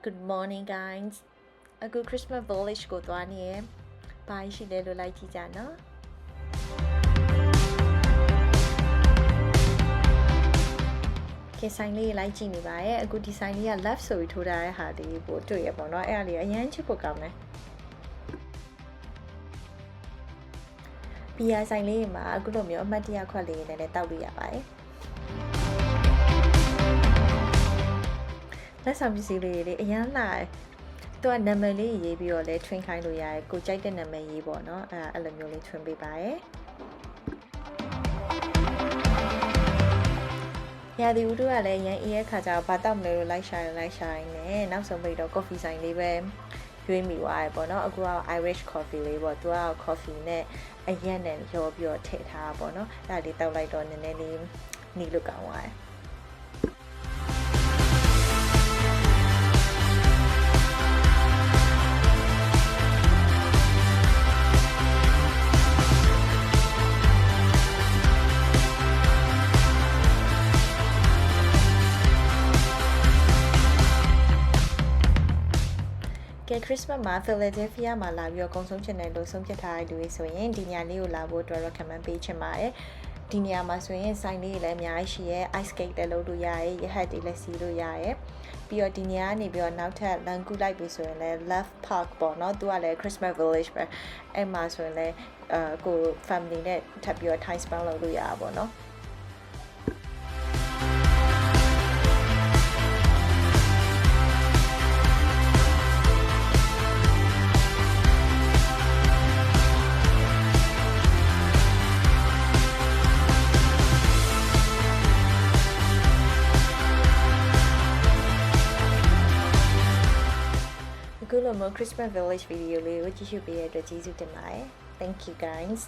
Good morning guys အခု Christmas village ကိုသွားနေရယ်ဘာရှိလဲလို့လိုက်ကြည့်ကြနော်ဆိုင်လေးလိုက်ကြည့်နေပါရဲ့အခုဒီဆိုင်လေးက left ဆိုပြီးထိုးထားတဲ့ဟာလေးပို့တွေ့ရပေါ့နော်အဲ့ဒါလေးအရင်ချစ်ဖို့ကောင်းတယ်ဘီယာဆိုင်လေးမှာအခုလိုမျိုးအမှတ်တရခွက်လေးနဲ့လည်းတောက်လို့ရပါတယ်လက်ဆောင်ပစ္စည်းလေးတွေအရင်လာသူကနာမည်လေးရေးပြီးတော့လဲ train ခိုင်းလို့ရတယ်ကိုကြိုက်တဲ့နာမည်ရေးပေါ့နော်အဲ့လိုမျိုးလေး train ပေးပါရဲ့ရာသီဥတုကလည်းရန်အေးရဲ့ခါကျတော့ဘာတောက်မလဲလို့လိုက်ရှာနေနောက်ဆုံးပိတ်တော့ coffee ဆိုင်လေးပဲရွေးမိသွားရပေါ့နော်အခုက Irish coffee လေးပေါ့သူက coffee နဲ့အရက်နဲ့ရောပြီးတော့ထည့်ထားပါပေါ့နော်အဲ့ဒါလေးတောက်လိုက်တော့နည်းနည်းလေးနီးလို့ကောင်းသွားတယ်Christmas မှာ Philadelphia မှာလာပြီးတော့ကုံဆုံးချင်တယ်လို့ဆုံးဖြတ်ထားတဲ့လူတွေဆိုရင်ဒီညလေးကိုလာဖို့အတွက် recommend ပေးချင်ပါတယ်ဒီညမှာဆိုရင်ဆိုင်လေးတွေလည်းအများကြီးရှိရဲ ice skate လည်းလုပ်လို့ရတယ်ရဟတ်တွေလည်းစီးလို့ရတယ်ပြီးတော့ဒီညကနေပြီးတော့နောက်ထပ်လမ်းကူးလိုက်ပြီဆိုရင်လည်း Love Park ပေါ့နော်သူကလည်း Christmas Village ပဲအဲ့မှာဆိုရင်လည်းကို family နဲ့ထပ်ပြီးတော့ time spend လုပ်လို့ရတာပေါ့နော်အခုလိုမျိုး Christmas Village video လေးကိုကြည့်ရှုပေးရတဲ့အတွက်ကျေးဇူးတင်ပါတယ် Thank you guys